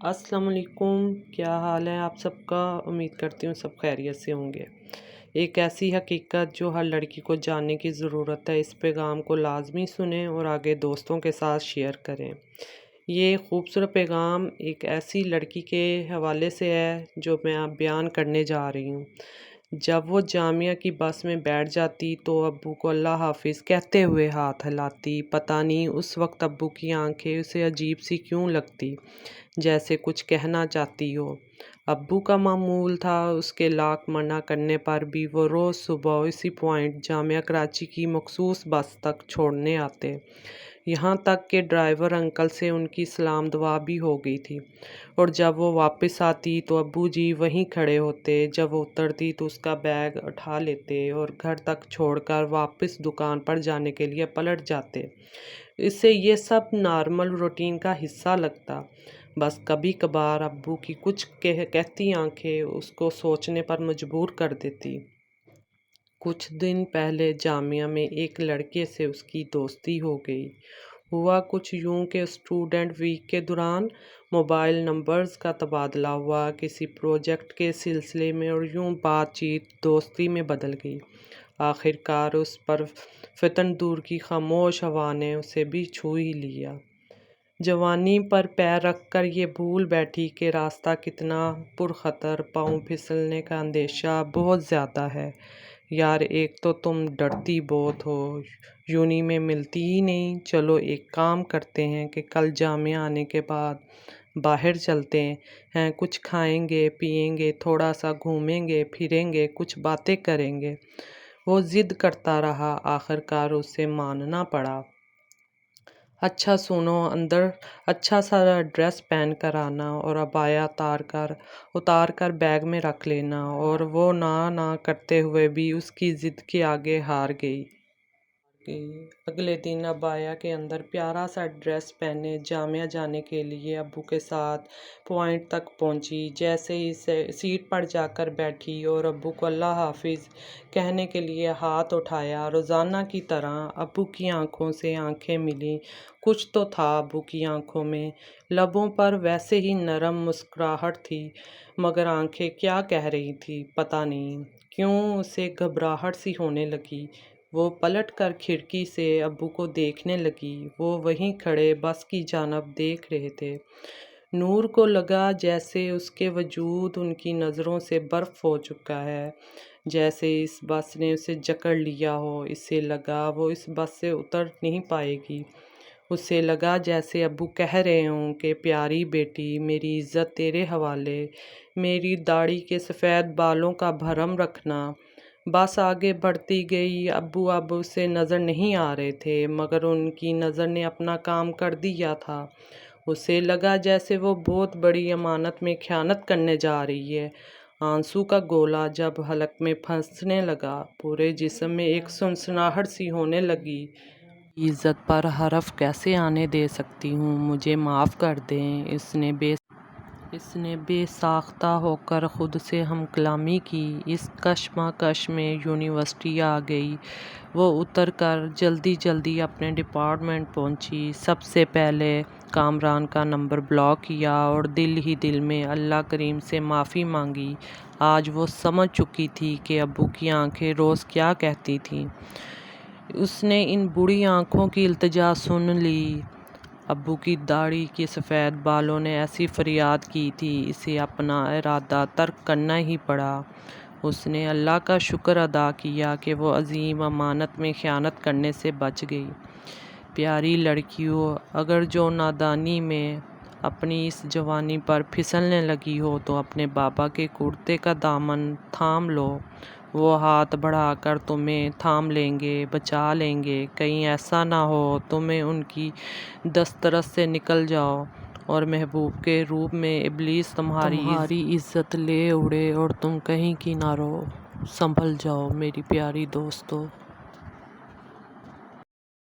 अस्सलाम वालेकुम। क्या हाल है आप सबका। उम्मीद करती हूँ सब खैरियत से होंगे। एक ऐसी हकीकत जो हर लड़की को जानने की ज़रूरत है, इस पैगाम को लाजमी सुनें और आगे दोस्तों के साथ शेयर करें। ये खूबसूरत पैगाम एक ऐसी लड़की के हवाले से है जो मैं अब बयान करने जा रही हूँ। जब वो जामिया की बस में बैठ जाती तो अब्बू को अल्लाह हाफिज़ कहते हुए हाथ हिलाती। पता नहीं उस वक्त अब्बू की आंखें उसे अजीब सी क्यों लगती, जैसे कुछ कहना चाहती हो। अब्बू का मामूल था उसके लाख मना करने पर भी वो रोज़ सुबह इसी पॉइंट जामिया कराची की मखसूस बस तक छोड़ने आते। यहाँ तक कि ड्राइवर अंकल से उनकी सलाम दुआ भी हो गई थी। और जब वो वापस आती तो अब्बू जी वहीं खड़े होते। जब वो उतरती तो उसका बैग उठा लेते और घर तक छोड़कर वापस दुकान पर जाने के लिए पलट जाते। इससे ये सब नॉर्मल रूटीन का हिस्सा लगता। बस कभी कभार अब्बू की कुछ कहती आंखें उसको सोचने पर मजबूर कर देती। कुछ दिन पहले जामिया में एक लड़के से उसकी दोस्ती हो गई। हुआ कुछ यूं कि स्टूडेंट वीक के दौरान मोबाइल नंबर्स का तबादला हुआ किसी प्रोजेक्ट के सिलसिले में, और यूं बातचीत दोस्ती में बदल गई। आखिरकार उस पर फितन दूर की खामोश हवा ने उसे भी छू ही लिया। जवानी पर पैर रखकर ये भूल बैठी कि रास्ता कितना पुरखतर, पाँव फिसलने का अंदेशा बहुत ज़्यादा है। यार एक तो तुम डरती बहुत हो, यूनी में मिलती ही नहीं। चलो एक काम करते हैं कि कल जामिया आने के बाद बाहर चलते हैं, कुछ खाएंगे पिएंगे, थोड़ा सा घूमेंगे फिरेंगे, कुछ बातें करेंगे। वो ज़िद करता रहा, आखिरकार उसे मानना पड़ा। अच्छा सुनो, अंदर अच्छा सा ड्रेस पहन कर आना और अबाया उतार कर बैग में रख लेना। और वो ना ना करते हुए भी उसकी ज़िद के आगे हार गई। अगले दिन अबाया के अंदर प्यारा सा ड्रेस पहने जामिया जाने के लिए अब्बू के साथ पॉइंट तक पहुंची। जैसे ही सीट पर जाकर बैठी और अब्बू को अल्लाह हाफिज़ कहने के लिए हाथ उठाया, रोज़ाना की तरह अब्बू की आंखों से आंखें मिली। कुछ तो था अब्बू की आंखों में, लबों पर वैसे ही नरम मुस्कुराहट थी, मगर आंखें क्या कह रही थी पता नहीं। क्यों उसे घबराहट सी होने लगी। वो पलट कर खिड़की से अब्बू को देखने लगी। वो वहीं खड़े बस की जानब देख रहे थे। नूर को लगा जैसे उसके वजूद उनकी नज़रों से बर्फ़ हो चुका है, जैसे इस बस ने उसे जकड़ लिया हो। इससे लगा वो इस बस से उतर नहीं पाएगी। उसे लगा जैसे अब्बू कह रहे हों कि प्यारी बेटी, मेरी इज़्ज़त तेरे हवाले, मेरी दाढ़ी के सफ़ेद बालों का भरम रखना। बस आगे बढ़ती गई। अब्बू अब उसे नज़र नहीं आ रहे थे, मगर उनकी नज़र ने अपना काम कर दिया था। उसे लगा जैसे वो बहुत बड़ी अमानत में ख़यानत करने जा रही है। आंसू का गोला जब हलक में फंसने लगा, पूरे जिस्म में एक सनसनाहट सी होने लगी। इज़्ज़त पर हरफ कैसे आने दे सकती हूँ, मुझे माफ़ कर दें। इसने बेसाख्ता होकर ख़ुद से हम कलामी की। इस कशमकश में यूनिवर्सिटी आ गई। वो उतर कर जल्दी जल्दी अपने डिपार्टमेंट पहुंची। सबसे पहले कामरान का नंबर ब्लॉक किया और दिल ही दिल में अल्लाह करीम से माफ़ी मांगी। आज वो समझ चुकी थी कि अब्बू की आंखें रोज़ क्या कहती थीं। उसने इन बुरी आंखों की इल्तिजा सुन ली। अब्बू की दाढ़ी के सफ़ेद बालों ने ऐसी फरियाद की थी, इसे अपना इरादा तर्क करना ही पड़ा। उसने अल्लाह का शुक्र अदा किया कि वो अजीम अमानत में ख़यानत करने से बच गई। प्यारी लड़कियों, अगर जो नादानी में अपनी इस जवानी पर फिसलने लगी हो तो अपने बाबा के कुर्ते का दामन थाम लो। वो हाथ बढ़ाकर तुम्हें थाम लेंगे, बचा लेंगे। कहीं ऐसा ना हो तुम्हें उनकी दस्तरस से निकल जाओ और महबूब के रूप में इब्लीस तुम्हारी इज़्ज़त ले उड़े और तुम कहीं की ना रहो। संभल जाओ मेरी प्यारी दोस्तों।